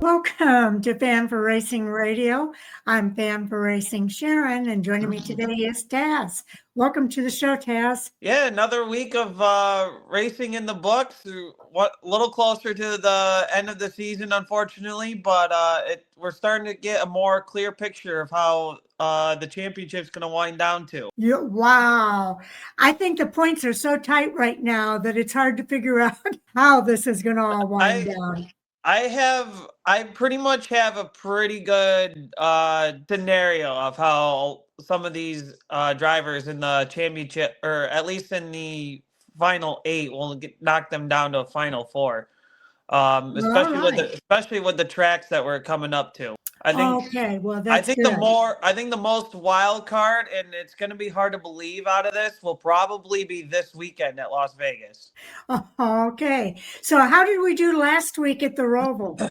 Welcome to Fan for Racing Radio. I'm Fan for Racing Sharon, and joining me today is Taz. Welcome to the show, Taz. Yeah, another week of racing in the books. What a little closer to the end of the season, unfortunately, but we're starting to get a more clear picture of how the championship's going to wind down to. Wow. I think the points are so tight right now that it's hard to figure out how this is going to all wind down. I pretty much have a pretty good scenario of how some of these drivers in the championship, or at least in the final 8, will knock them down to a final 4. Especially with the tracks that we're coming up to. Okay, well that's good. I think the most wild card, and it's going to be hard to believe out of this, will probably be this weekend at Las Vegas. Okay, so how did we do last week at the Roval?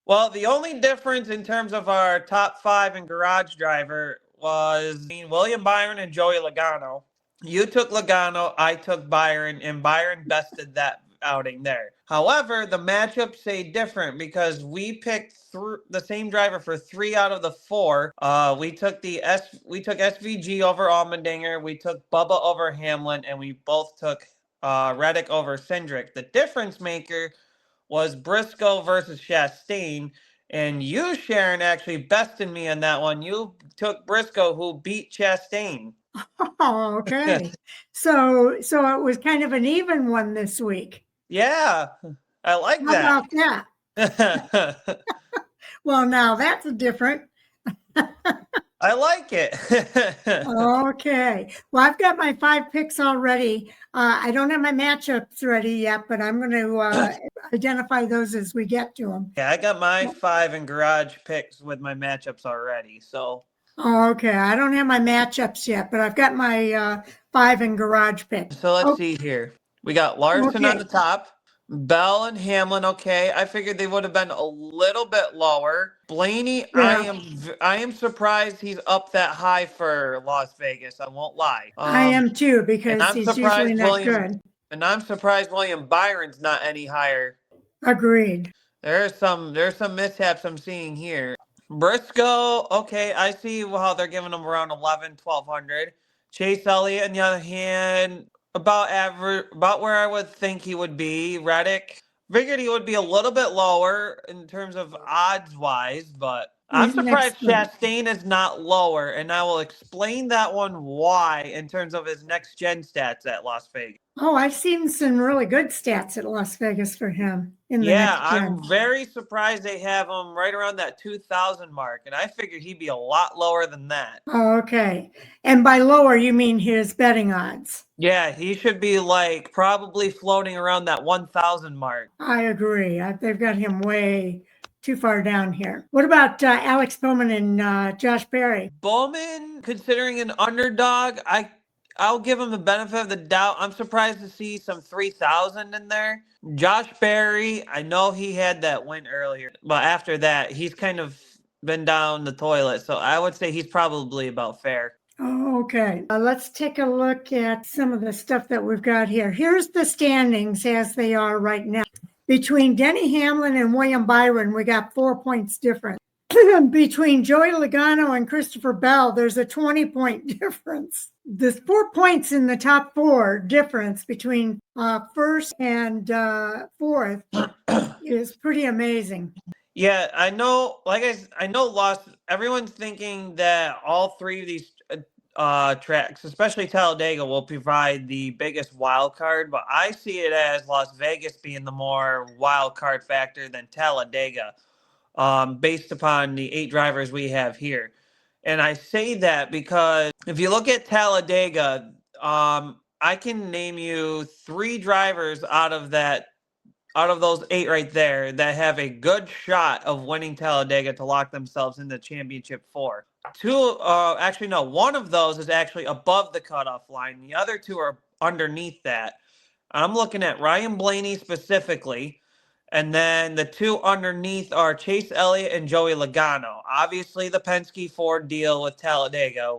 Well, the only difference in terms of our top 5 in garage driver was William Byron and Joey Logano. You took Logano, I took Byron, and Byron bested that outing there. However, the matchups say different because we picked the same driver for 3 out of the 4. We took SVG over Allmendinger, we took Bubba over Hamlin, and we both took Reddick over Cindric. The difference maker was Briscoe versus Chastain, and you, Sharon, actually bested me on that one. You took Briscoe, who beat Chastain. Oh, okay. So it was kind of an even one this week. Yeah, I like that. How about that? Well, now that's different. I like it. Okay. Well, I've got my 5 picks already. I don't have my matchups ready yet, but I'm going to identify those as we get to them. Yeah, I got my 5 in garage picks with my matchups already. So. Okay. I don't have my matchups yet, but I've got my 5 in garage picks. So let's see here. We got Larson on the top. Bell and Hamlin, okay. I figured they would have been a little bit lower. Blaney, yeah. I am surprised he's up that high for Las Vegas. I won't lie. I am too, because he's usually not good. And I'm surprised William Byron's not any higher. Agreed. There's some mishaps I'm seeing here. Briscoe, okay, I see how they're giving him around 1,200. Chase Elliott, on the other hand, about average, about where I would think he would be. Reddick, figured he would be a little bit lower in terms of odds wise, but I'm surprised Chastain is not lower, and I will explain that one why in terms of his next gen stats at Las Vegas. Oh, I've seen some really good stats at Las Vegas for him. I'm very surprised they have him right around that 2,000 mark, and I figured he'd be a lot lower than that. Oh, okay. And by lower, you mean his betting odds? Yeah, he should be like probably floating around that 1,000 mark. I agree. They've got him way too far down here. What about Alex Bowman and Josh Berry? Bowman, considering an underdog, I'll give him the benefit of the doubt. I'm surprised to see some 3,000 in there. Josh Berry, I know he had that win earlier, but after that, he's kind of been down the toilet. So I would say he's probably about fair. Oh, okay. Let's take a look at some of the stuff that we've got here. Here's the standings as they are right now. Between Denny Hamlin and William Byron, we got 4 points difference. Between Joey Logano and Christopher Bell, there's a 20-point difference. There's 4 points in the top 4 difference between first and fourth is pretty amazing. Yeah, I know. Everyone's thinking that all 3 of these tracks, especially Talladega, will provide the biggest wild card, but I see it as Las Vegas being the more wild card factor than Talladega, based upon the 8 drivers we have here. And I say that because if you look at Talladega, I can name you 3 drivers out of those 8 right there that have a good shot of winning Talladega to lock themselves in the championship 4. 1 of those is actually above the cutoff line. The other 2 are underneath that. I'm looking at Ryan Blaney specifically, and then the 2 underneath are Chase Elliott and Joey Logano. Obviously, the Penske Ford deal with Talladega.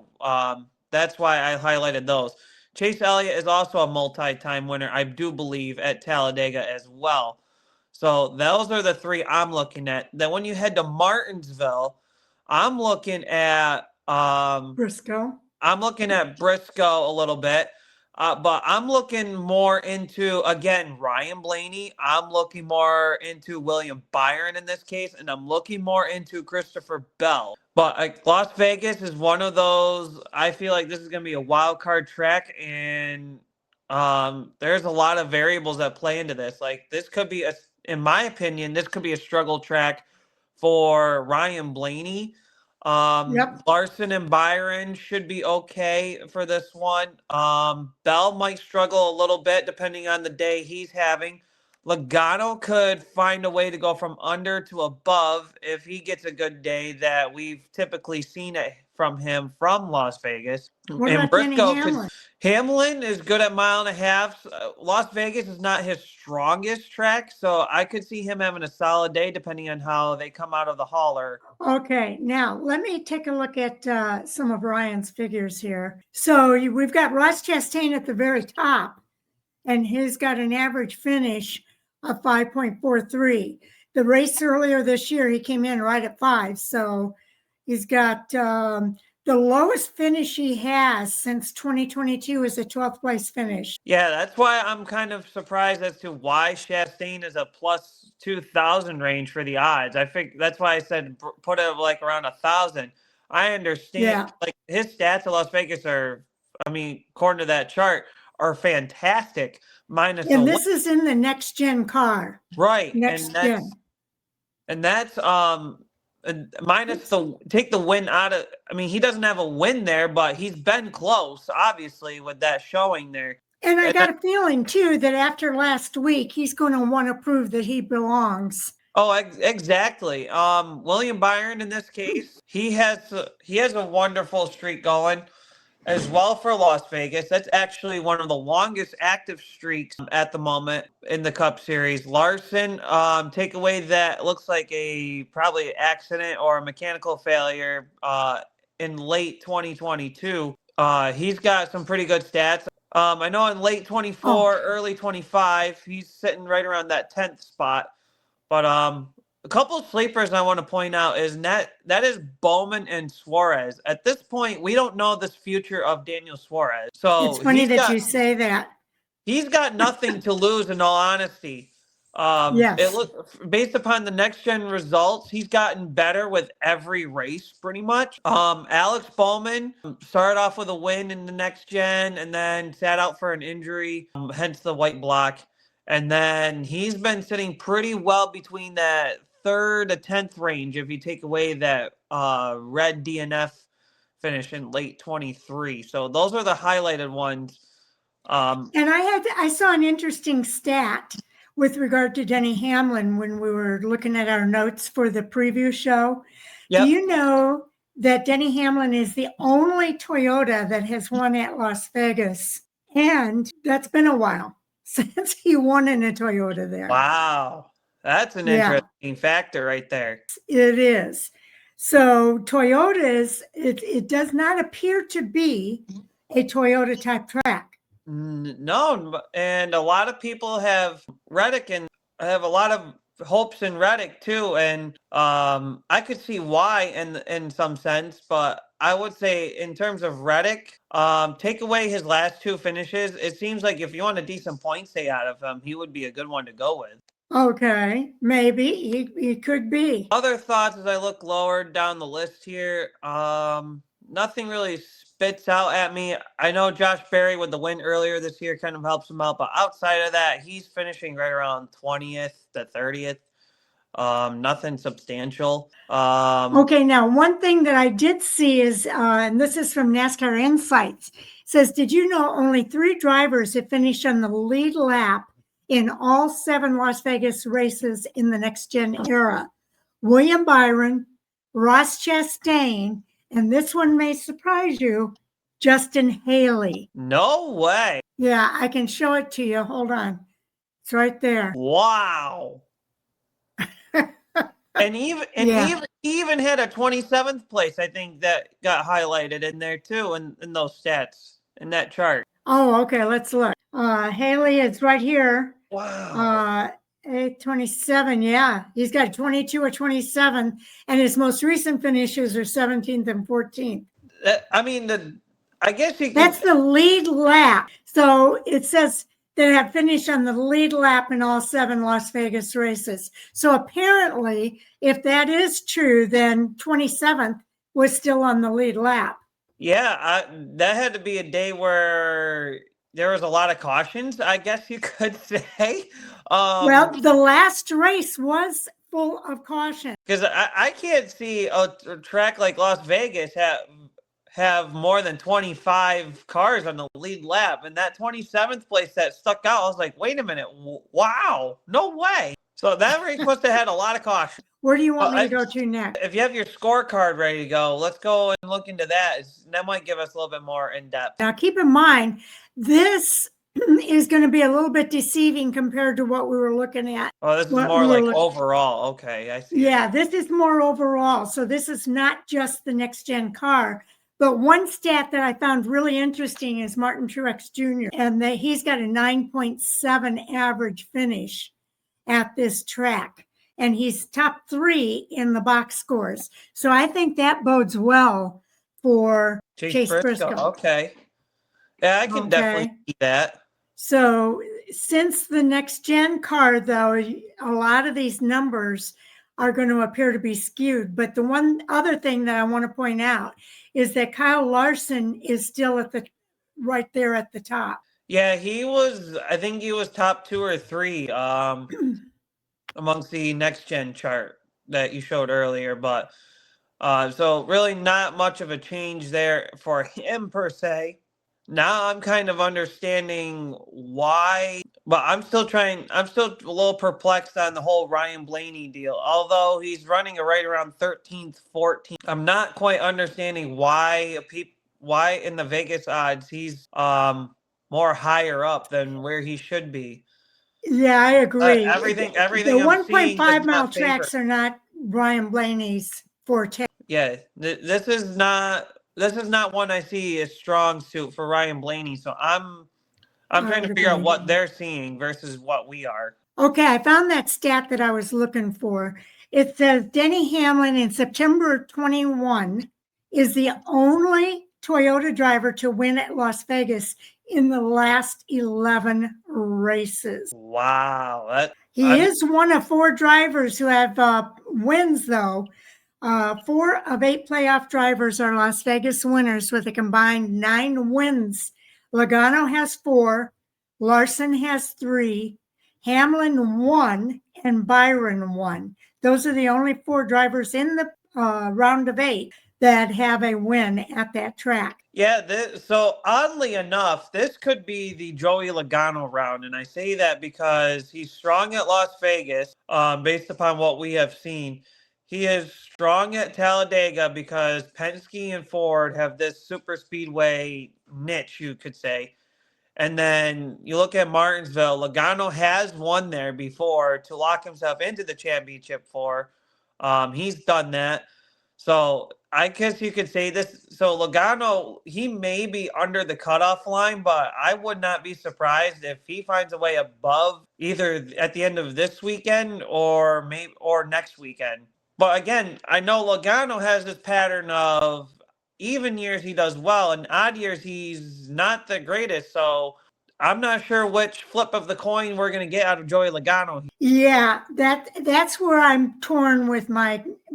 That's why I highlighted those. Chase Elliott is also a multi-time winner, I do believe, at Talladega as well. So those are the three I'm looking at. Then when you head to Martinsville, I'm looking at Briscoe. I'm looking at Briscoe a little bit, but I'm looking more into, again, Ryan Blaney. I'm looking more into William Byron in this case, and I'm looking more into Christopher Bell. But Las Vegas is one of those. I feel like this is going to be a wild card track, and there's a lot of variables that play into this. Like this could be, in my opinion, this could be a struggle track for Ryan Blaney. Yep. Larson and Byron should be okay for this one. Bell might struggle a little bit depending on the day he's having. Logano could find a way to go from under to above if he gets a good day that we've typically seen it from him from Las Vegas. What And about Denny Briscoe Hamlin? Hamlin is good at mile and a half. Las Vegas is not his strongest track, so I could see him having a solid day depending on how they come out of the hauler. Okay, now let me take a look at some of Ryan's figures here. So we've got Ross Chastain at the very top, and he's got an average finish of 5.43. The race earlier this year, he came in right at 5. So he's got the lowest finish he has since 2022 is a 12th place finish. Yeah, that's why I'm kind of surprised as to why Chastain is a plus 2,000 range for the odds. I think that's why I said put it like around 1,000. I understand, like his stats at Las Vegas are, I mean, according to that chart, are fantastic. Minus and this is in the next gen car, right? Next gen. And that's minus take the win out of. I mean, he doesn't have a win there, but he's been close, obviously, with that showing there. And I got a feeling too that after last week, he's going to want to prove that he belongs. Oh, exactly. William Byron in this case, he has a wonderful streak going as well for Las Vegas. That's actually one of the longest active streaks at the moment in the Cup Series. Larson, take away that looks like a probably accident or a mechanical failure in late 2022. He's got some pretty good stats. I know in late 24, early 25, he's sitting right around that 10th spot. But a couple of sleepers I want to point out is that is Bowman and Suarez. At this point, we don't know this future of Daniel Suarez. So it's funny that you say that. He's got nothing to lose, in all honesty. Yes. It look based upon the next gen results, he's gotten better with every race, pretty much. Alex Bowman started off with a win in the next gen, and then sat out for an injury, hence the white block. And then he's been sitting pretty well between that 3rd to 10th range if you take away that red DNF finish in late 23. So those are the highlighted ones. And I saw an interesting stat with regard to Denny Hamlin when we were looking at our notes for the preview show. Yep. Do you know that Denny Hamlin is the only Toyota that has won at Las Vegas? And that's been a while since he won in a Toyota there. Wow. That's an interesting factor right there. It is. So Toyotas, it does not appear to be a Toyota type track. No, and a lot of people have Reddick and have a lot of hopes in Reddick too. And I could see why in some sense, but I would say in terms of Reddick, take away his last 2 finishes, it seems like if you want a decent point stay out of him, he would be a good one to go with. Okay, maybe he could be. Other thoughts as I look lower down the list here, nothing really spits out at me. I know Josh Berry with the win earlier this year kind of helps him out, but outside of that, he's finishing right around 20th to 30th. Nothing substantial. Okay, now one thing that I did see is, and this is from NASCAR Insights, says, did you know only 3 drivers have finished on the lead lap in all 7 Las Vegas races in the next gen era? William Byron, Ross Chastain, and this one may surprise you, Justin Haley. No way. Yeah, I can show it to you. Hold on. It's right there. Wow. And he even had a 27th place, I think, that got highlighted in there too, in those stats in that chart. Oh, okay. Let's look. Haley is right here. Wow. 27, yeah. He's got 22 or 27, and his most recent finishes are 17th and 14th. I mean, I guess you can. That's the lead lap. So it says that have finished on the lead lap in all 7 Las Vegas races. So apparently, if that is true, then 27th was still on the lead lap. Yeah, that had to be a day where there was a lot of cautions, I guess you could say. Well, the last race was full of caution. Because I can't see a track like Las Vegas have more than 25 cars on the lead lap. And that 27th place that stuck out, I was like, wait a minute. Wow. No way. So that race must have had a lot of caution. Where do you want me to go to next? If you have your scorecard ready to go, let's go and look into that. That might give us a little bit more in depth. Now, keep in mind, this is going to be a little bit deceiving compared to what we were looking at. Oh, this is more like overall. Okay, I see. Yeah, this is more overall. So this is not just the next gen car. But one stat that I found really interesting is Martin Truex Jr. And he's got a 9.7 average finish at this track. And he's top 3 in the box scores. So I think that bodes well for Chase Briscoe. Okay. Yeah, I can definitely see that. So since the next gen car, though, a lot of these numbers are going to appear to be skewed. But the one other thing that I want to point out is that Kyle Larson is still right there at the top. Yeah, I think he was top 2 or 3 amongst the next gen chart that you showed earlier. But so really not much of a change there for him per se. Now I'm kind of understanding why, but I'm still a little perplexed on the whole Ryan Blaney deal. Although he's running right around 13th, 14th. I'm not quite understanding why in the Vegas odds he's more higher up than where he should be. Yeah, I agree. Everything. The 1.5 mile tracks are not Ryan Blaney's forte. Yeah, this is not one I see as strong suit for Ryan Blaney. So I'm trying to figure out what they're seeing versus what we are. Okay, I found that stat that I was looking for. It says Denny Hamlin in September 21 is the only Toyota driver to win at Las Vegas in the last 11 races. Wow. He is one of 4 drivers who have wins, though. 4 of 8 playoff drivers are Las Vegas winners with a combined 9 wins. Logano has 4, Larson has 3, Hamlin 1, and Byron 1. Those are the only 4 drivers in the round of 8 that have a win at that track. Yeah, so oddly enough, this could be the Joey Logano round, and I say that because he's strong at Las Vegas, based upon what we have seen. He is strong at Talladega because Penske and Ford have this super speedway niche, you could say. And then you look at Martinsville, Logano has won there before to lock himself into the championship for. He's done that. So I guess you could say this. So Logano, he may be under the cutoff line, but I would not be surprised if he finds a way above either at the end of this weekend or next weekend. But again, I know Logano has this pattern of even years he does well, and odd years he's not the greatest. So I'm not sure which flip of the coin we're going to get out of Joey Logano. Yeah, that's where I'm torn with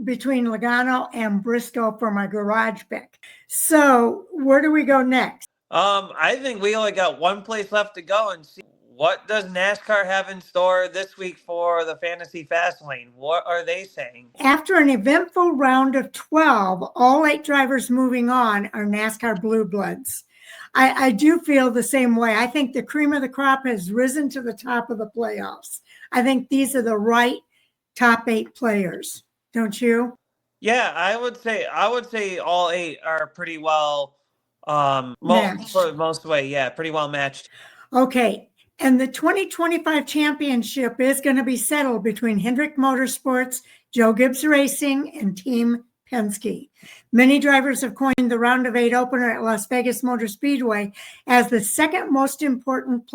between Logano and Briscoe for my garage pick. So where do we go next? I think we only got one place left to go and see. What does NASCAR have in store this week for the Fantasy Fastlane? What are they saying? After an eventful round of 12, all 8 drivers moving on are NASCAR Blue Bloods. I do feel the same way. I think the cream of the crop has risen to the top of the playoffs. I think these are the right top 8 players. Don't you? Yeah, I would say all 8 are pretty well most way. Yeah, pretty well matched. Okay. And the 2025 championship is going to be settled between Hendrick Motorsports, Joe Gibbs Racing, and Team Penske. Many drivers have coined the round of 8 opener at Las Vegas Motor Speedway as the second most important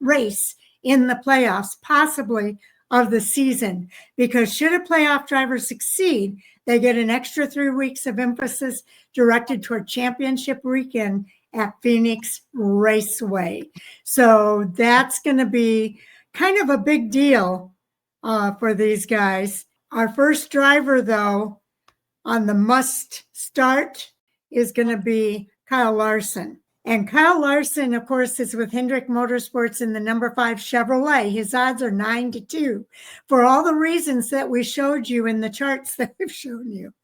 race in the playoffs, possibly of the season, because should a playoff driver succeed, they get an extra 3 weeks of emphasis directed toward championship weekend at Phoenix Raceway. So that's going to be kind of a big deal for these guys. Our first driver, though, on the must start is going to be Kyle Larson. And Kyle Larson, of course, is with Hendrick Motorsports in the number 5 Chevrolet. His odds are 9-2 for all the reasons that we showed you in the charts that we've shown you.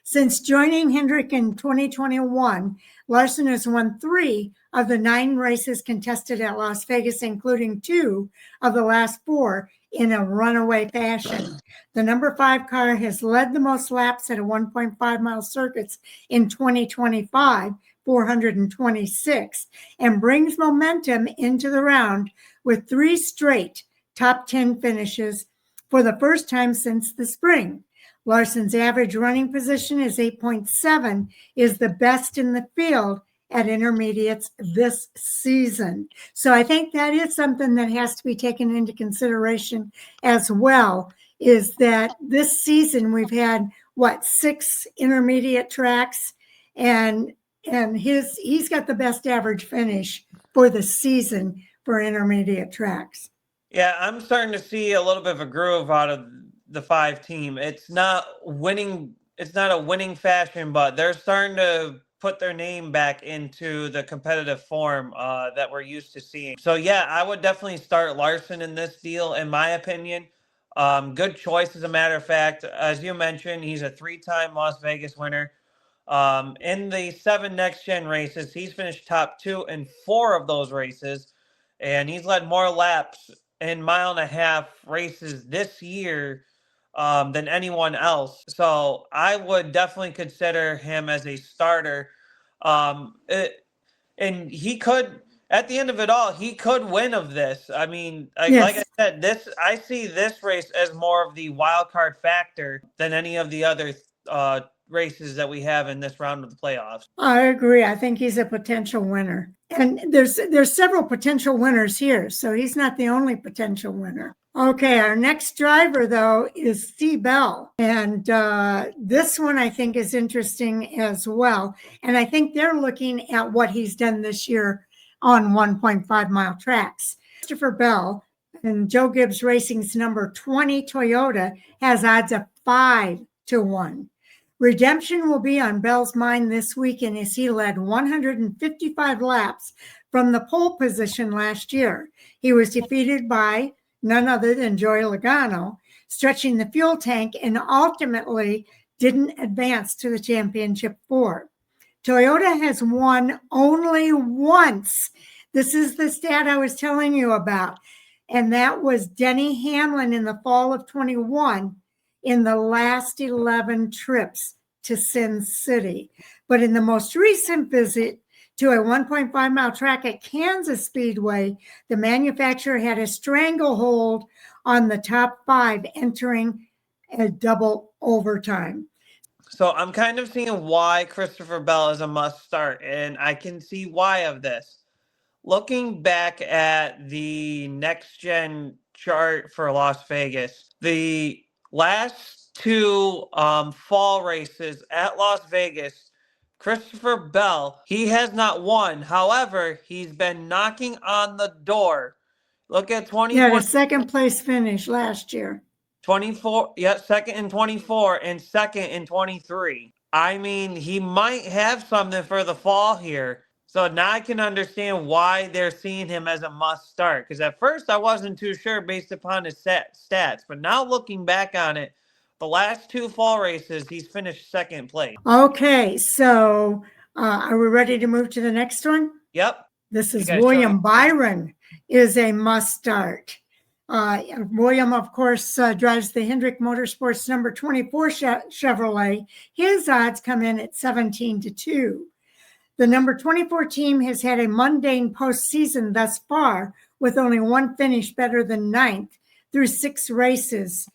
Since joining Hendrick in 2021, Larson has won 3 of the 9 races contested at Las Vegas, including 2 of the last 4 in a runaway fashion. The number 5 car has led the most laps at a 1.5 mile circuits in 2025, 426, and brings momentum into the round with 3 straight top 10 finishes for the first time since the spring. Larson's average running position is 8.7, is the best in the field at intermediates this season. So I think that is something that has to be taken into consideration as well, is that this season we've had, 6 intermediate tracks, and he's got the best average finish for the season for intermediate tracks. Yeah, I'm starting to see a little bit of a groove out of the 5 team. It's not winning. It's not a winning fashion, but they're starting to put their name back into the competitive form that we're used to seeing. So yeah, I would definitely start Larson in this deal, in my opinion. Good choice, as a matter of fact. As you mentioned, he's a 3-time Las Vegas winner. In the 7 next-gen races, he's finished top 2 in 4 of those races, and he's led more laps in 1.5 mile races this year than anyone else. So I would definitely consider him as a starter. And he could, at the end of it all, he could win of this. I mean, like I said, I see this race as more of the wild card factor than any of the other races that we have in this round of the playoffs. I agree. I think he's a potential winner. And there's several potential winners here, so he's not the only potential winner. Okay, our next driver, though, is Steve Bell. And this one I think is interesting as well. And I think they're looking at what he's done this year on 1.5 mile tracks. Christopher Bell, and Joe Gibbs Racing's number 20 Toyota, has odds of 5-1. Redemption will be on Bell's mind this weekend as he led 155 laps from the pole position last year. He was defeated by none other than Joey Logano, stretching the fuel tank, and ultimately didn't advance to the championship 4. Toyota has won only once. This is the stat I was telling you about, and that was Denny Hamlin in the fall of 21 in the last 11 trips to Sin City. But in the most recent visit to a 1.5 mile track at Kansas Speedway, the manufacturer had a stranglehold on the top 5, entering a double overtime. So I'm kind of seeing why Christopher Bell is a must start, and I can see why of this. Looking back at the next gen chart for Las Vegas, the last 2 fall races at Las Vegas, Christopher Bell, he has not won. However, he's been knocking on the door. Look at 20. Yeah, the second place finish last year. 24, second in 24 and second in 23. I mean, he might have something for the fall here. So now I can understand why they're seeing him as a must start. Because at first I wasn't too sure based upon his stats. But now looking back on it, the last 2 fall races, he's finished second place. Okay, so are we ready to move to the next one? Yep. This is William Byron is a must start. William, of course, drives the Hendrick Motorsports number 24 Chevrolet. His odds come in at 17-2. The number 24 team has had a mundane postseason thus far, with only 1 finish better than 9th through 6 races.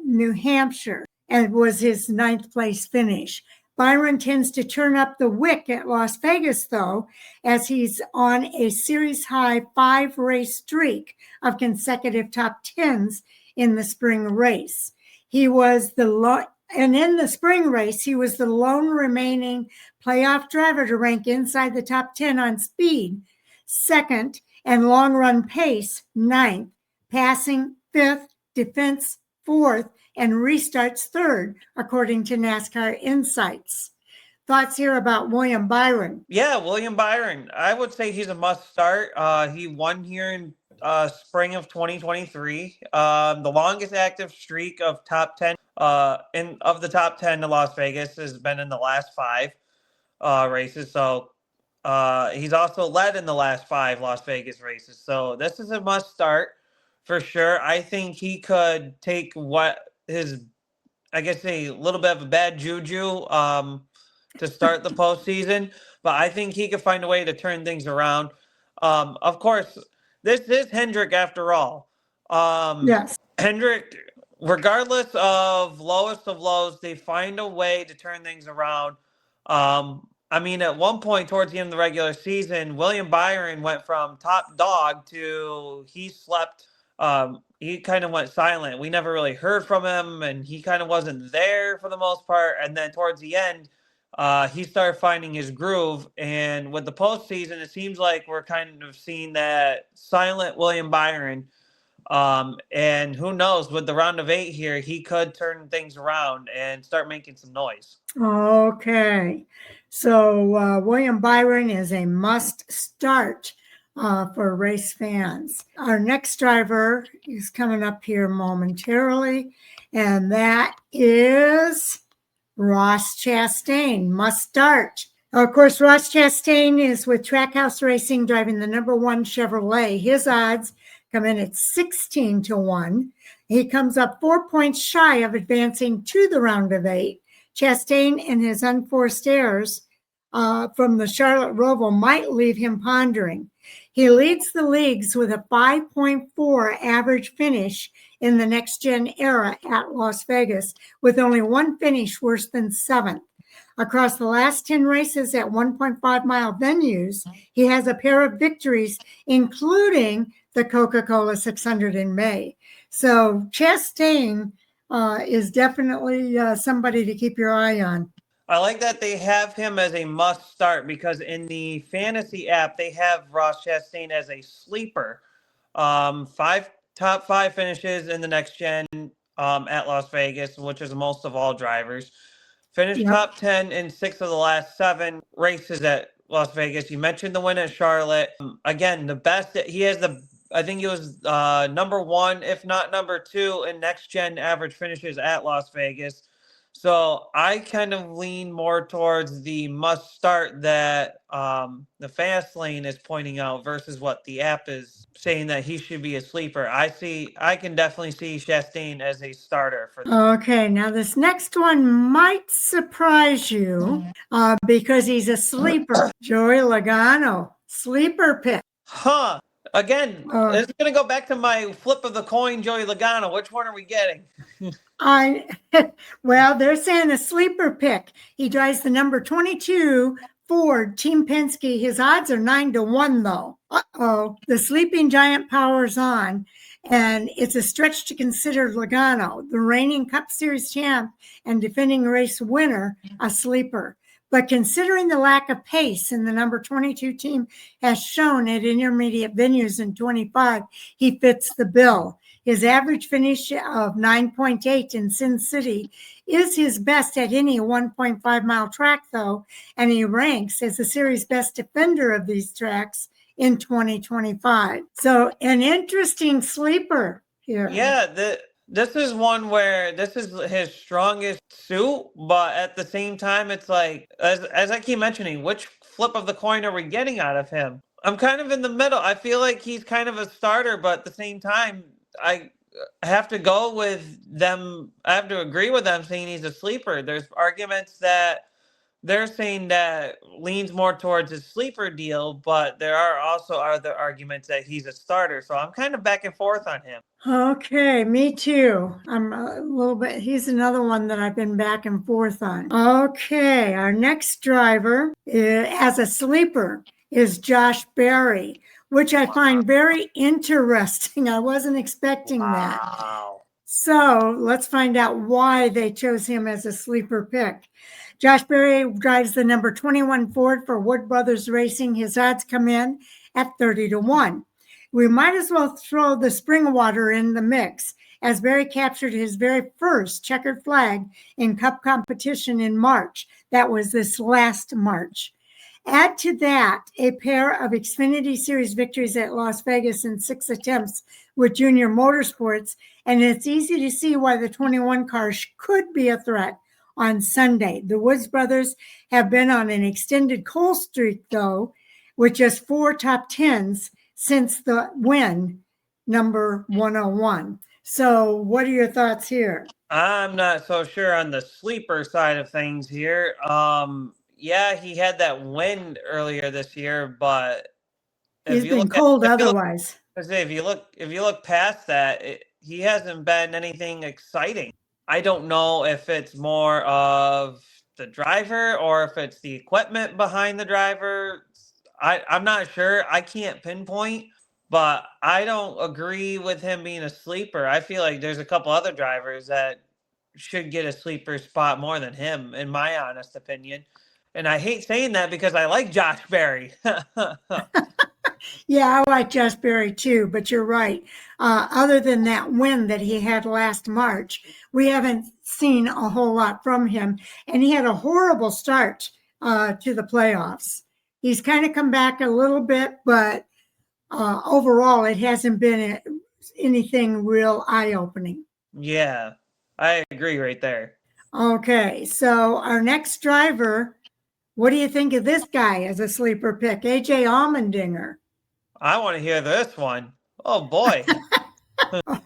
New Hampshire, and was his 9th place finish. Byron tends to turn up the wick at Las Vegas, though, as he's on a series high 5 race streak of consecutive top 10s in the spring race. He was and in the spring race, he was the lone remaining playoff driver to rank inside the top 10 on speed, second, and long run pace, ninth, passing fifth, defense fourth, and restarts third, according to NASCAR Insights. Thoughts here about William Byron? Yeah, William Byron. I would say he's a must start. He won here in spring of 2023. The longest active streak of top 10 of the top 10 to Las Vegas has been in the last 5 races. So he's also led in the last 5 Las Vegas races. So this is a must start for sure. I think he could take what his, I guess, a little bit of a bad juju to start the postseason, but I think he could find a way to turn things around. Of course, this is Hendrick after all. Yes. Hendrick, regardless of lowest of lows, they find a way to turn things around. I mean, at one point towards the end of the regular season, William Byron went from top dog to he slept. He kind of went silent. We never really heard from him, and he kind of wasn't there for the most part. And then towards the end, he started finding his groove. And with the postseason, it seems like we're kind of seeing that silent William Byron. And who knows, with the round of 8 here, he could turn things around and start making some noise. Okay. So William Byron is a must start for race fans. Our next driver is coming up here momentarily, and that is Ross Chastain, must start. Of course, Ross Chastain is with Trackhouse Racing, driving the number 1 Chevrolet. His odds come in at 16-1. He comes up 4 points shy of advancing to the round of 8. Chastain and his unforced errors from the Charlotte Roval might leave him pondering. He leads the leagues with a 5.4 average finish in the next-gen era at Las Vegas, with only 1 finish worse than 7th. Across the last 10 races at 1.5-mile venues, he has a pair of victories, including the Coca-Cola 600 in May. So Chastain is definitely somebody to keep your eye on. I like that they have him as a must start because in the fantasy app, they have Ross Chastain as a sleeper. 5 top 5 finishes in the next gen at Las Vegas, which is most of all drivers. Finished top 10 in 6 of the last 7 races at Las Vegas. You mentioned the win at Charlotte. Again, the best. He has I think he was number 1, if not number 2, in next gen average finishes at Las Vegas. So I kind of lean more towards the must start that the fast lane is pointing out versus what the app is saying that he should be a sleeper. I can definitely see Chastain as a starter for. Okay, now this next one might surprise you because he's a sleeper. Joey Logano, sleeper pick. Huh. Again, this is going to go back to my flip of the coin, Joey Logano. Which one are we getting? Well, they're saying a sleeper pick. He drives the number 22 Ford Team Penske. His odds are 9-1, though. The sleeping giant powers on, and it's a stretch to consider Logano, the reigning Cup Series champ and defending race winner, a sleeper. But considering the lack of pace in the number 22 team has shown at intermediate venues in 25, he fits the bill. His average finish of 9.8 in Sin City is his best at any 1.5-mile track, though, and he ranks as the series best defender of these tracks in 2025. So an interesting sleeper here. Yeah, this is one where this is his strongest suit, but at the same time, it's like, as I keep mentioning, which flip of the coin are we getting out of him? I'm kind of in the middle. I feel like he's kind of a starter, but at the same time, I have to go with them. I have to agree with them saying he's a sleeper. There's arguments that they're saying that leans more towards a sleeper deal, but there are also other arguments that he's a starter. So I'm kind of back and forth on him. Okay, me too. I'm a little bit, he's another one that I've been back and forth on. Okay, our next driver as a sleeper is Josh Berry, which I find very interesting. I wasn't expecting that. So let's find out why they chose him as a sleeper pick. Josh Berry drives the number 21 Ford for Wood Brothers Racing. His odds come in at 30-1. We might as well throw the Springwater in the mix, as Berry captured his very first checkered flag in Cup competition in March. That was this last March. Add to that a pair of Xfinity Series victories at Las Vegas in 6 attempts with Junior Motorsports, and it's easy to see why the 21 car could be a threat on Sunday. The Woods brothers have been on an extended cold streak, though, with just 4 top 10s since the win, number 101. So what are your thoughts here? I'm not so sure on the sleeper side of things here. Yeah, he had that win earlier this year, but He's been cold otherwise. If you look past that, he hasn't been anything exciting. I don't know if it's more of the driver or if it's the equipment behind the driver. I'm not sure. I can't pinpoint, but I don't agree with him being a sleeper. I feel like there's a couple other drivers that should get a sleeper spot more than him, in my honest opinion. And I hate saying that because I like Josh Berry. Yeah, I like Josh Berry too, but you're right. Other than that win that he had last March, we haven't seen a whole lot from him. And he had a horrible start to the playoffs. He's kind of come back a little bit, but overall, it hasn't been anything real eye-opening. Yeah, I agree right there. Okay, so our next driver, what do you think of this guy as a sleeper pick? AJ Allmendinger. I want to hear this one. Oh, boy.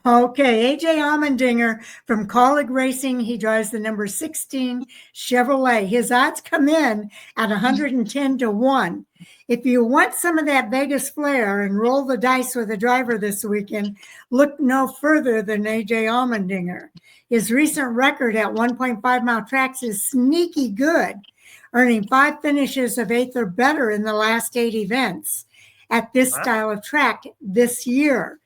Okay, AJ Allmendinger from Colleague Racing. He drives the number 16 Chevrolet. His odds come in at 110-1. If you want some of that Vegas flair and roll the dice with a driver this weekend, look no further than AJ Allmendinger. His recent record at 1.5 mile tracks is sneaky good, earning 5 finishes of 8th or better in the last 8 events at this style of track this year.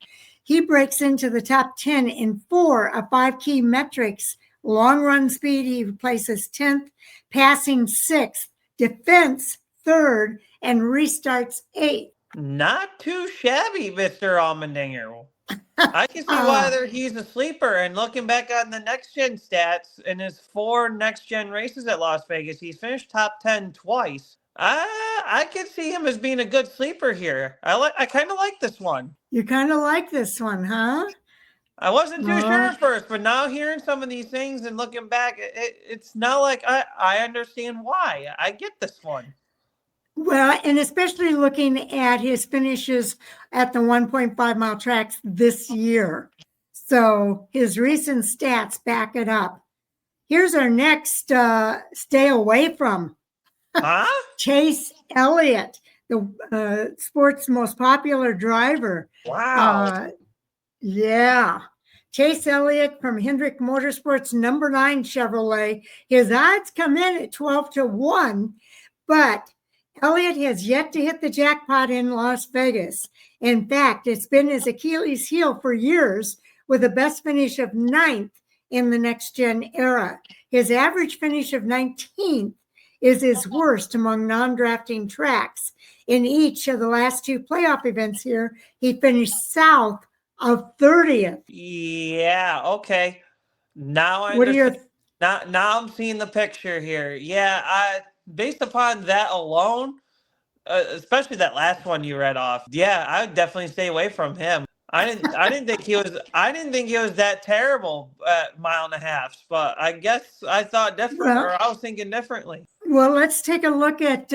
He breaks into the top 10 in 4 of 5 key metrics. Long run speed, he places 10th, passing 6th, defense 3rd, and restarts 8th. Not too shabby, Mr. Allmendinger. I can see why he's a sleeper. And looking back on the next gen stats in his 4 next gen races at Las Vegas, he's finished top 10 twice. I could see him as being a good sleeper here. I kind of like this one. You kind of like this one, huh? I wasn't too sure at first, but now hearing some of these things and looking back, it's not like I understand why. I get this one. Well, and especially looking at his finishes at the 1.5 mile tracks this year. So his recent stats back it up. Here's our next stay away from. Huh? Chase Elliott, the sport's most popular driver. Wow. Yeah. Chase Elliott from Hendrick Motorsports, number 9 Chevrolet. His odds come in at 12-1, but Elliott has yet to hit the jackpot in Las Vegas. In fact, it's been his Achilles heel for years, with a best finish of 9th in the next gen era. His average finish of 19th is his worst among non-drafting tracks. In each of the last 2 playoff events here, he finished south of 30th. Yeah, okay. Now now I'm seeing the picture here. Yeah, based upon that alone, especially that last one you read off, yeah, I would definitely stay away from him. I didn't think he was that terrible at 1.5 miles, but I guess I thought different, or I was thinking differently. Well, let's take a look at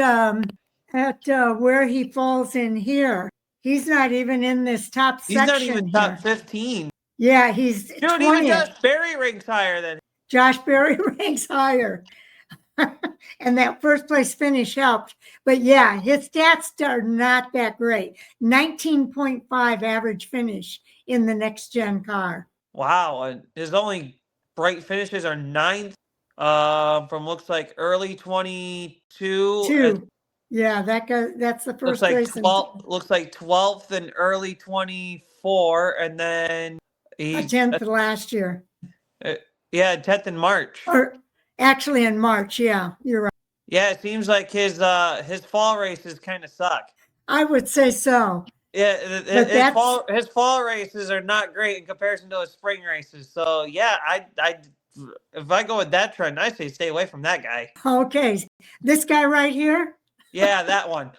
where he falls in here. He's not even in this top section. He's not even top 15. Yeah, he's 20th. Even Josh Berry ranks higher than him. Josh Berry ranks higher. And that first place finish helped. But yeah, his stats are not that great. 19.5 average finish in the next gen car. Wow. His only bright finishes are 9th from looks like early 22. Yeah, that's the first race. Looks like 12th and early 24. And then a He's 10th last year. Yeah, 10th in March. Or actually in March, yeah, you're right. Yeah, it seems like his fall races kind of suck. I would say so. Yeah, But his fall races are not great in comparison to his spring races. So yeah, I if I go with that trend, I say stay away from that guy. okay. This guy right here? Yeah, that one.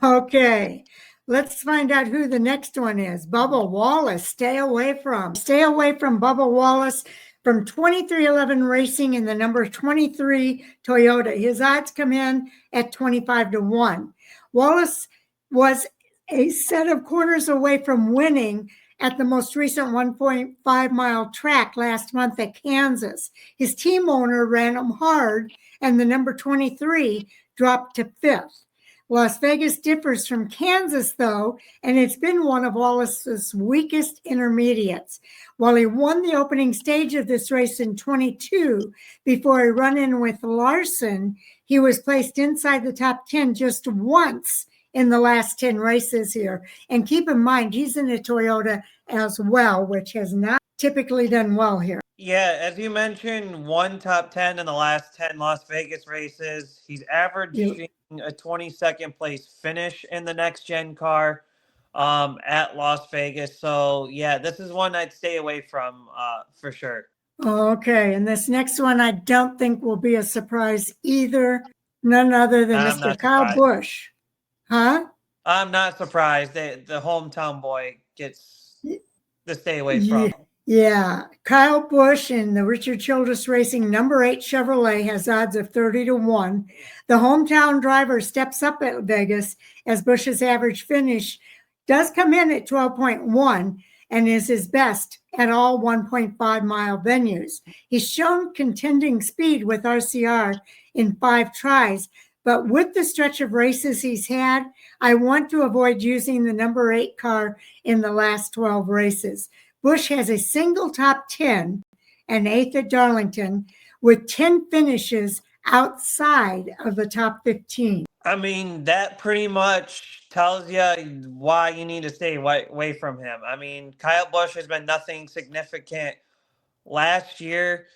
Okay. Let's find out who the next one is. Bubba Wallace. Stay away from Bubba Wallace from 2311 Racing in the number 23 Toyota. His odds come in at 25-1. Wallace was a set of corners away from winning at the most recent 1.5 mile track last month at Kansas. His team owner ran him hard, and the number 23 dropped to fifth. Las Vegas differs from Kansas, though, and it's been one of Wallace's weakest intermediates. While he won the opening stage of this race in 22 before a run-in with Larson, he was placed inside the top 10 just once in the last 10 races here. And keep in mind, he's in a Toyota as well, which has not typically done well here. Yeah, as you mentioned, one top 10 in the last 10 Las Vegas races. He's averaging a 22nd place finish in the next gen car at Las Vegas. So yeah, this is one I'd stay away from for sure. Okay, and this next one I don't think will be a surprise either. None other than Mr. Kyle Busch. Huh? I'm not surprised. The hometown boy gets to stay away from. Yeah, Kyle Busch in the Richard Childress Racing number 8 Chevrolet has odds of 30-1. The hometown driver steps up at Vegas as Busch's average finish does come in at 12.1 and is his best at all 1.5 mile venues. He's shown contending speed with RCR in 5 tries, but with the stretch of races he's had, I want to avoid using the number 8 car in the last 12 races. Busch has a single top 10 and 8th at Darlington with 10 finishes outside of the top 15. I mean, that pretty much tells you why you need to stay away from him. I mean, Kyle Busch has been nothing significant last year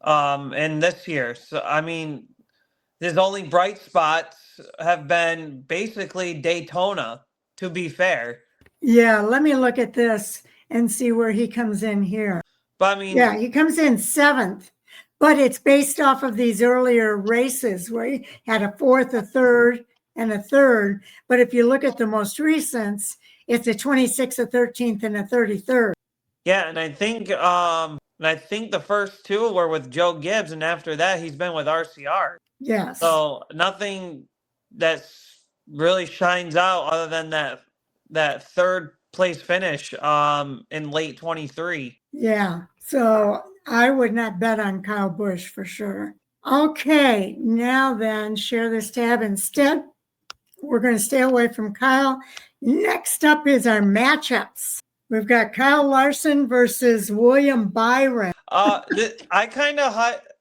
and this year. So, I mean, his only bright spots have been basically Daytona, to be fair. Yeah, let me look at this and see where he comes in here. But I mean, yeah, he comes in 7th, but it's based off of these earlier races where he had a 4th, a 3rd, and a 3rd. But if you look at the most recent, it's a 26th, a 13th, and a 33rd. Yeah, and I think the first 2 were with Joe Gibbs, and after that, he's been with RCR. Yes. So nothing that's really shines out other than that 3rd place finish in late 23. Yeah, so I would not bet on Kyle Busch for sure. Okay, now then, share this tab instead. We're going to stay away from Kyle. Next up is our matchups. We've got Kyle Larson versus William Byron. I kind of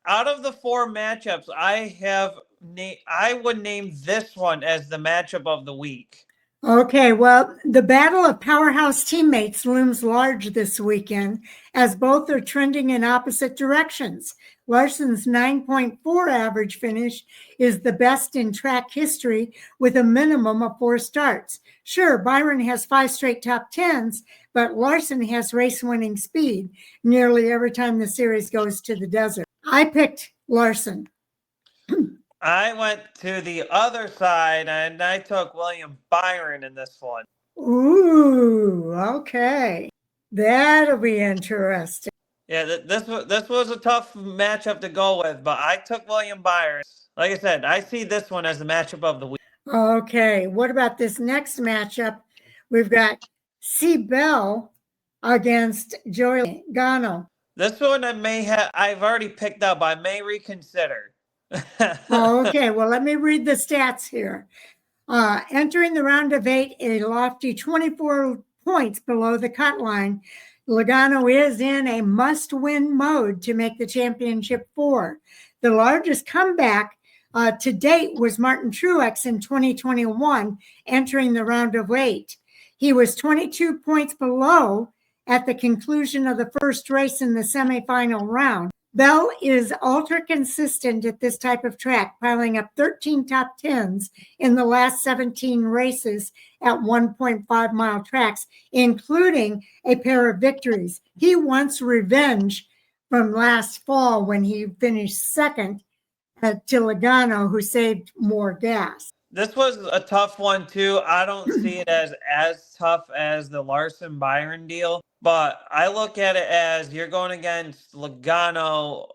out of the 4 matchups, I would name this one as the matchup of the week. Okay, well, the battle of powerhouse teammates looms large this weekend as both are trending in opposite directions. Larson's 9.4 average finish is the best in track history with a minimum of 4 starts. Sure, Byron has 5 straight top 10s, but Larson has race-winning speed nearly every time the series goes to the desert. I picked Larson. I went to the other side, and I took William Byron in this one. Ooh, okay. That'll be interesting. Yeah, this was a tough matchup to go with, but I took William Byron. Like I said, I see this one as the matchup of the week. Okay, what about this next matchup? We've got C. Bell against Joey Logano. This one I've already picked up. I may reconsider. Okay, well, let me read the stats here. Entering the round of 8, a lofty 24 points below the cut line, Logano is in a must-win mode to make the championship 4. The largest comeback to date was Martin Truex in 2021, entering the round of 8. He was 22 points below at the conclusion of the first race in the semifinal round. Bell is ultra consistent at this type of track, piling up 13 top 10s in the last 17 races at 1.5 mile tracks, including a pair of victories. He wants revenge from last fall when he finished second to Logano, who saved more gas. This was a tough one too. I don't see it as tough as the Larson Byron deal, but I look at it as you're going against Logano,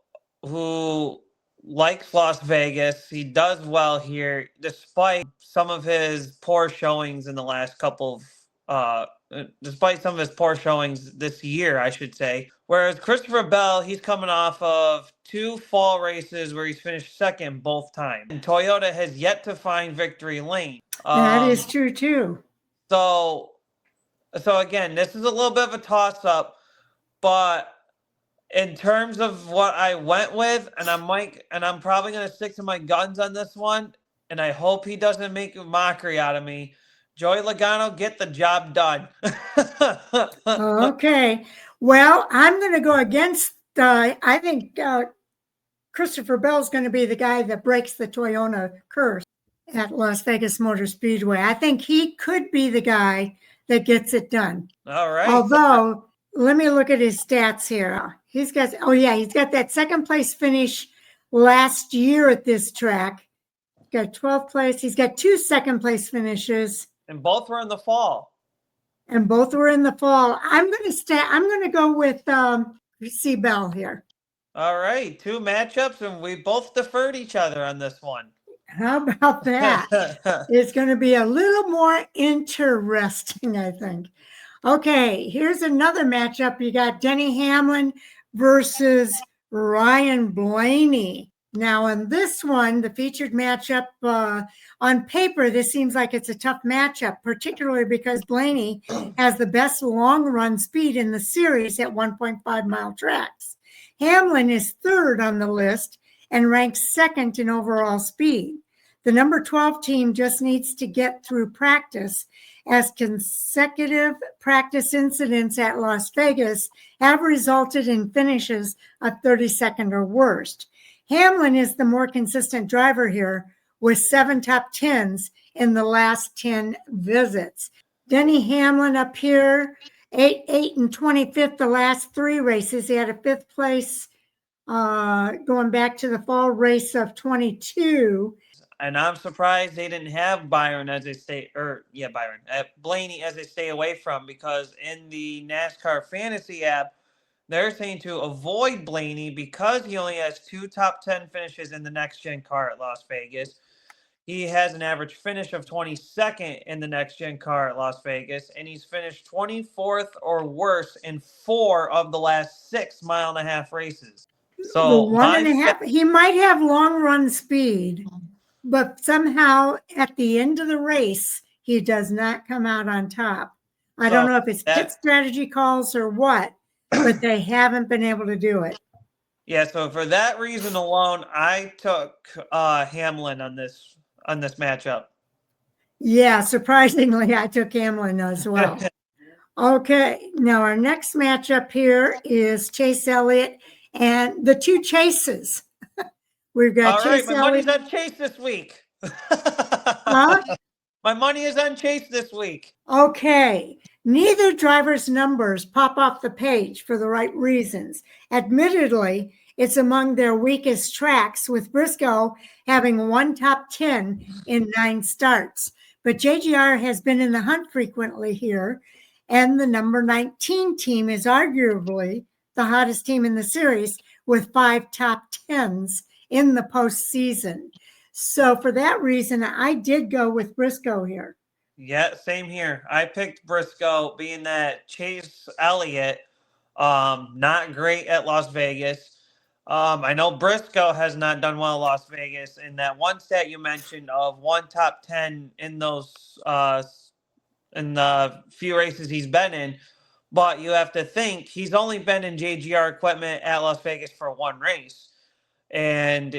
who likes Las Vegas. He does well here, despite some of his poor showings in the last couple of despite some of his poor showings this year, I should say. Whereas Christopher Bell, he's coming off of 2 fall races where he's finished second both times. And Toyota has yet to find victory lane. That is true too. So again, this is a little bit of a toss-up, but in terms of what I went with, and I'm probably going to stick to my guns on this one, and I hope he doesn't make a mockery out of me. Joey Logano, get the job done. Okay. Well, I'm going to go against, I think Christopher Bell's going to be the guy that breaks the Toyota curse at Las Vegas Motor Speedway. I think he could be the guy that gets it done. All right. Although, let me look at his stats here. He's got that second place finish last year at this track. He's got 12th place. He's got 2 second place finishes. And both were in the fall. I'm going to go with C. Bell here. All right. 2 matchups, and we both deferred each other on this one. How about that? It's going to be a little more interesting, I think. Okay, here's another matchup. You got Denny Hamlin versus Ryan Blaney. Now, in this one, the featured matchup, on paper, this seems like it's a tough matchup, particularly because Blaney has the best long-run speed in the series at 1.5 mile tracks. Hamlin is third on the list and ranks second in overall speed. The number 12 team just needs to get through practice, as consecutive practice incidents at Las Vegas have resulted in finishes of 32nd or worse. Hamlin is the more consistent driver here with 7 top 10s in the last 10 visits. Denny Hamlin up here, 8 and 25th the last 3 races. He had a 5th place going back to the fall race of 22. And I'm surprised they didn't have Blaney as they stay away from, because in the NASCAR Fantasy app, they're saying to avoid Blaney because he only has 2 top 10 finishes in the next-gen car at Las Vegas. He has an average finish of 22nd in the next-gen car at Las Vegas, and he's finished 24th or worse in 4 of the last 6 mile-and-a-half races. So he might have long-run speed, but somehow at the end of the race, he does not come out on top. I don't know if it's pit strategy calls or what, but they haven't been able to do it. Yeah, so for that reason alone, I took Hamlin on this matchup. Yeah, surprisingly, I took Hamlin as well. Okay, now our next matchup here is Chase Elliott and the 2 Chases. We've got Chase Elliott. Money's on Chase this week. Huh? My money is on Chase this week. Okay. Neither driver's numbers pop off the page for the right reasons. Admittedly, it's among their weakest tracks, with Briscoe having 1 top 10 in 9 starts. But JGR has been in the hunt frequently here, and the number 19 team is arguably the hottest team in the series with 5 top 10s in the postseason. So for that reason, I did go with Briscoe here. Yeah, same here. I picked Briscoe, being that Chase Elliott, not great at Las Vegas. I know Briscoe has not done well at Las Vegas, and that one stat you mentioned of 1 top 10 in those in the few races he's been in. But you have to think he's only been in JGR equipment at Las Vegas for 1 race. And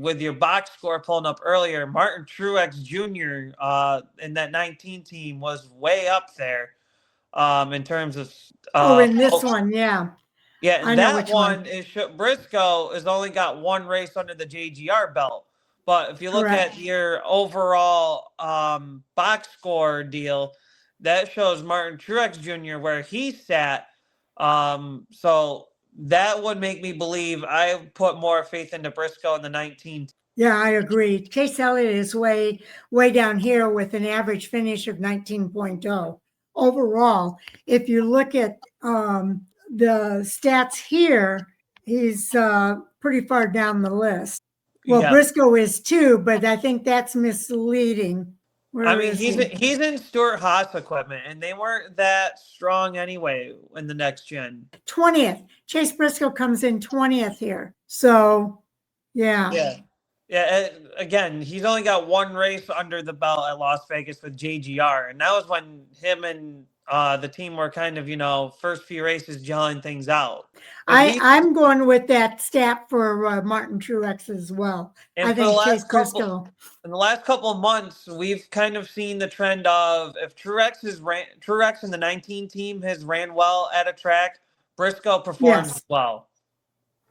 with your box score pulling up earlier, Martin Truex Jr. In that 19 team was way up there in terms of In this one, yeah. yeah, I and know that which one. one is Briscoe has only got one race under the JGR belt. But if you look Correct. at your overall box score deal, that shows Martin Truex Jr. where he sat. So that would make me believe I put more faith into Briscoe in the 19. Yeah, I agree. Chase Elliott is way down here with an average finish of 19.0. Overall, if you look at the stats here, he's pretty far down the list. Well, Yeah. Briscoe is too, but I think that's misleading. I mean, he's in Stuart Haas equipment, and they weren't that strong anyway in the next gen. 20th. Chase Briscoe comes in 20th here. So, yeah. Yeah. Again, he's only got one race under the belt at Las Vegas with JGR, and that was when him and the team were kind of, first few races gelling things out. I'm going with that stat for Martin Truex as well. And I think Chase Briscoe. In the last couple of months, we've kind of seen the trend of if Truex in the 19 team has ran well at a track, Briscoe performs well.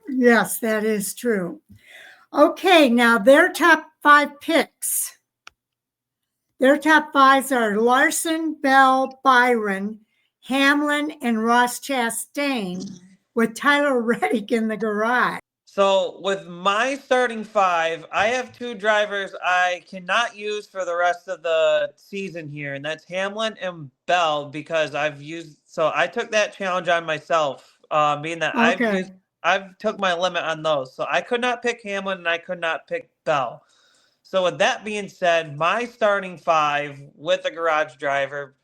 Yes, that is true. Okay, now their top 5 picks. Their top 5s are Larson, Bell, Byron, Hamlin, and Ross Chastain, with Tyler Reddick in the garage. So with my starting 5, I have 2 drivers I cannot use for the rest of the season here, and that's Hamlin and Bell because I took that challenge on myself, being that I've took my limit on those. So I could not pick Hamlin and I could not pick Bell. So with that being said, my starting 5 with a garage driver,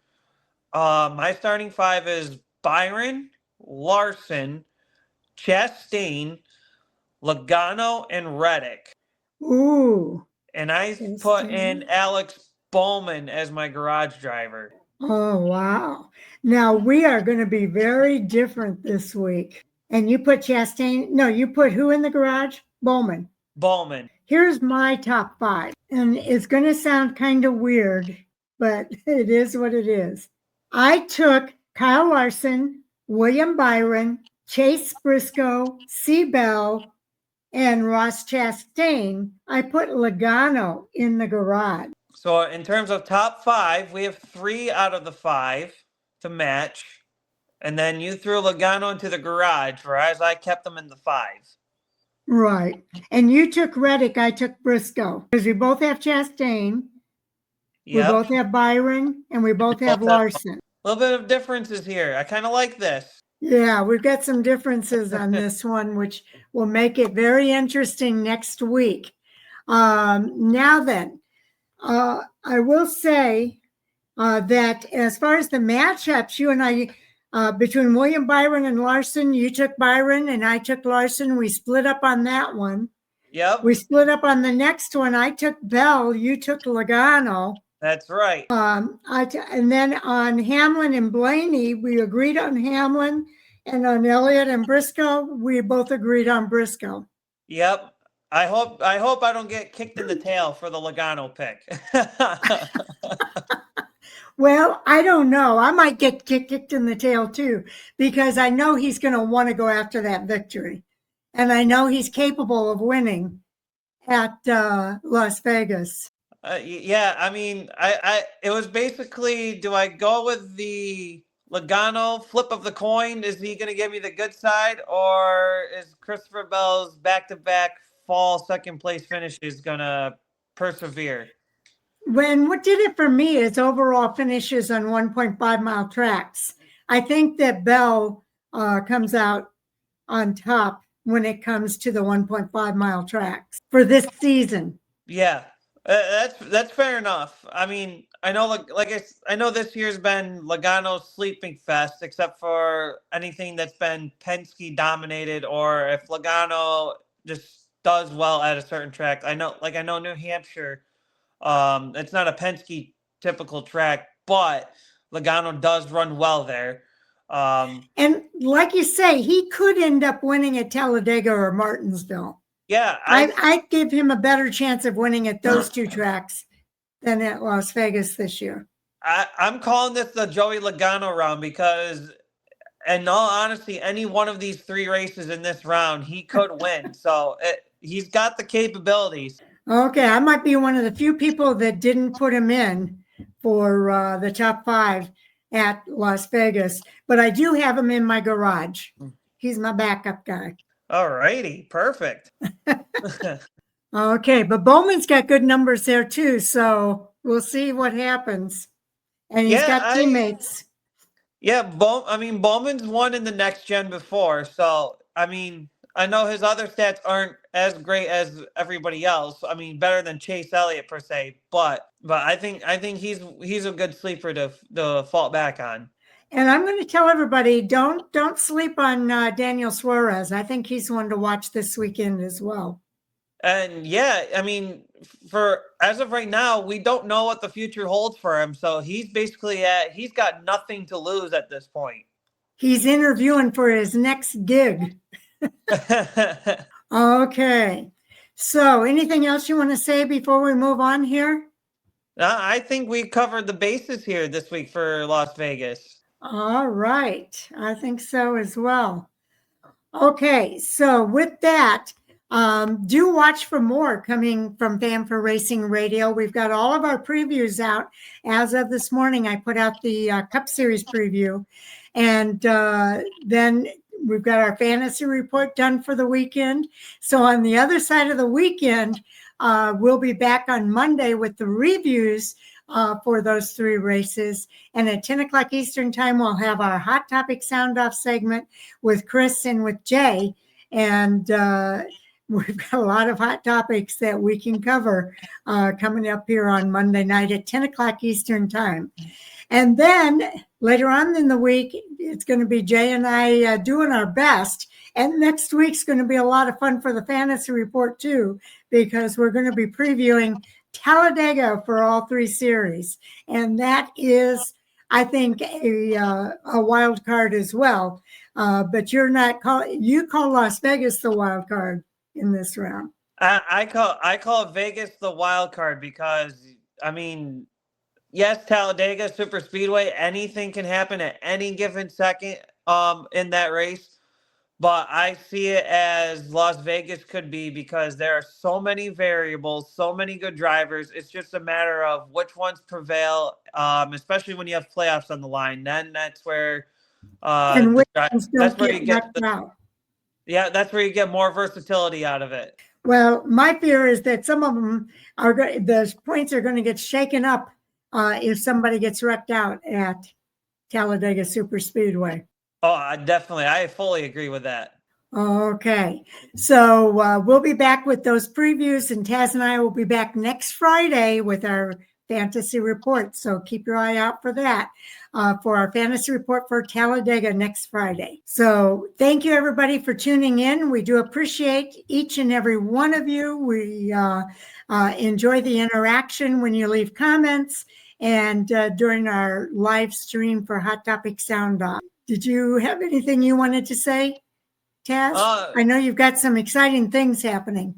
my starting 5 is Byron, Larson, Chastain, Logano, and Reddick. Ooh. And I put in Alex Bowman as my garage driver. Oh, wow. Now we are going to be very different this week. And you put Chastain. No, you put who in the garage? Bowman. Here's my top 5. And it's going to sound kind of weird, but it is what it is. I took Kyle Larson, William Byron, Chase Briscoe, C. Bell, and Ross Chastain. I put Logano in the garage. So in terms of top 5, we have 3 out of the 5 to match. And then you threw Logano into the garage, whereas I kept them in the 5. Right. And you took Reddick, I took Briscoe. Because we both have Chastain. Yep. We both have Byron, and we both have Larson. A little bit of differences here. I kind of like this. Yeah, we've got some differences on this one, which will make it very interesting next week. Now then, I will say that as far as the matchups, you and I, between William Byron and Larson, you took Byron and I took Larson. We split up on that one. Yep. We split up on the next one. I took Bell. You took Logano. That's right. And then on Hamlin and Blaney, we agreed on Hamlin, and on Elliott and Briscoe, we both agreed on Briscoe. Yep. I hope I don't get kicked in the tail for the Logano pick. Well, I don't know. I might get kicked in the tail too, because I know he's going to want to go after that victory. And I know he's capable of winning at Las Vegas. Yeah, I mean, it was basically, do I go with the Logano flip of the coin? Is he going to give me the good side, or is Christopher Bell's back-to-back fall second place finishes going to persevere? What did it for me is overall finishes on 1.5 mile tracks. I think that Bell comes out on top when it comes to the 1.5 mile tracks for this season. Yeah. That's fair enough. I mean, I know, I know this year's been Logano's sleeping fest, except for anything that's been Penske dominated, or if Logano just does well at a certain track. I know New Hampshire, it's not a Penske typical track, but Logano does run well there. And like you say, he could end up winning at Talladega or Martinsville. Yeah, I give him a better chance of winning at those two tracks than at Las Vegas this year. I'm calling this the Joey Logano round because, in all honesty, any one of these three races in this round, he could win. So he's got the capabilities. Okay, I might be one of the few people that didn't put him in for the top 5 at Las Vegas, but I do have him in my garage. He's my backup guy. All righty, perfect. Okay, but Bowman's got good numbers there too, so we'll see what happens. And he's got teammates. Yeah, Bowman's won in the next gen before, so I know his other stats aren't as great as everybody else. Better than Chase Elliott per se, but I think he's a good sleeper to fall back on. And I'm going to tell everybody, don't sleep on Daniel Suarez. I think he's one to watch this weekend as well. And yeah, for as of right now, we don't know what the future holds for him. So he's got nothing to lose at this point. He's interviewing for his next gig. Okay. So anything else you want to say before we move on here? I think we covered the bases here this week for Las Vegas. All right. I think so as well. Okay. So with that, do watch for more coming from Fan for Racing Radio. We've got all of our previews out. As of this morning, I put out the Cup Series preview. And then we've got our fantasy report done for the weekend. So on the other side of the weekend, we'll be back on Monday with the reviews for those 3 races. And at 10 o'clock Eastern time, we'll have our Hot Topic Sound Off segment with Chris and with Jay. And we've got a lot of hot topics that we can cover coming up here on Monday night at 10 o'clock Eastern time. And then later on in the week, it's going to be Jay and I doing our best. And next week's going to be a lot of fun for the fantasy report too, because we're going to be previewing Talladega for all 3 series. And that is, I think, a wild card as well. But you call Las Vegas the wild card in this round. I call Vegas the wild card because yes, Talladega Super Speedway, anything can happen at any given second in that race. But I see it as Las Vegas could be because there are so many variables, so many good drivers. It's just a matter of which ones prevail, especially when you have playoffs on the line. Then that's where that's where you get that's where you get more versatility out of it. Well, my fear is that some of them the points are going to get shaken up if somebody gets wrecked out at Talladega Super Speedway. Oh, I fully agree with that. Okay. So we'll be back with those previews, and Taz and I will be back next Friday with our fantasy report. So keep your eye out for that, for our fantasy report for Talladega next Friday. So thank you, everybody, for tuning in. We do appreciate each and every one of you. We enjoy the interaction when you leave comments and during our live stream for Hot Topic Sound Off. Did you have anything you wanted to say, Taz? I know you've got some exciting things happening.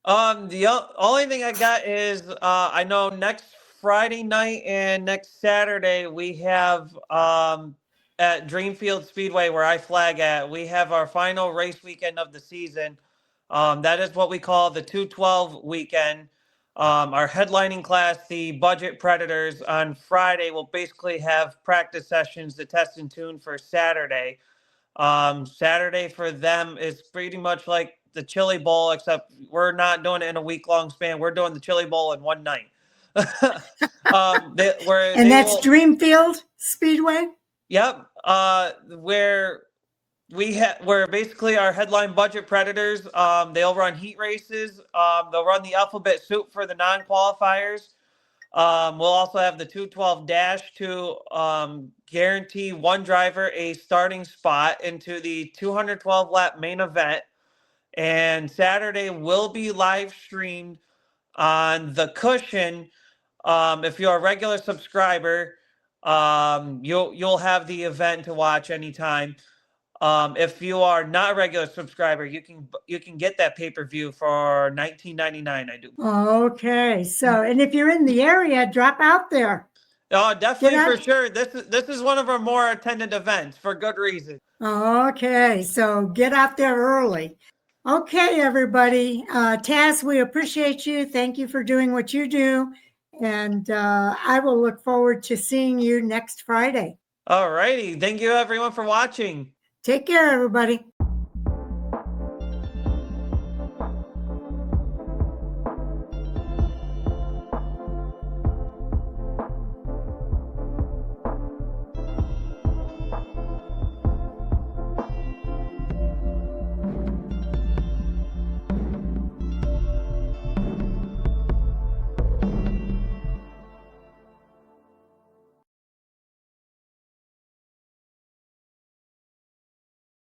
The only thing I got is I know next Friday night and next Saturday we have at Dreamfield Speedway, where I flag at, we have our final race weekend of the season. That is what we call the 212 weekend. Our headlining class, the Budget Predators, on Friday will basically have practice sessions to test and tune for Saturday. Saturday for them is pretty much like the Chili Bowl, except we're not doing it in a week-long span. We're doing the Chili Bowl in one night. That's Dreamfield Speedway? Yep. Where basically our headline Budget Predators, they'll run heat races. They'll run the alphabet soup for the non-qualifiers. We'll also have the 212 dash to guarantee one driver a starting spot into the 212 lap main event. And Saturday will be live streamed on the Cushion. If you're a regular subscriber, you'll have the event to watch anytime. If you are not a regular subscriber, you can get that pay-per-view for $19.99. I do. Okay. So, and if you're in the area, drop out there. Oh, definitely Get for out. sure. This is one of our more attended events for good reason. Okay. So get out there early. Okay, everybody. Taz, we appreciate you. Thank you for doing what you do. And I will look forward to seeing you next Friday. All righty. Thank you everyone for watching. Take care, everybody.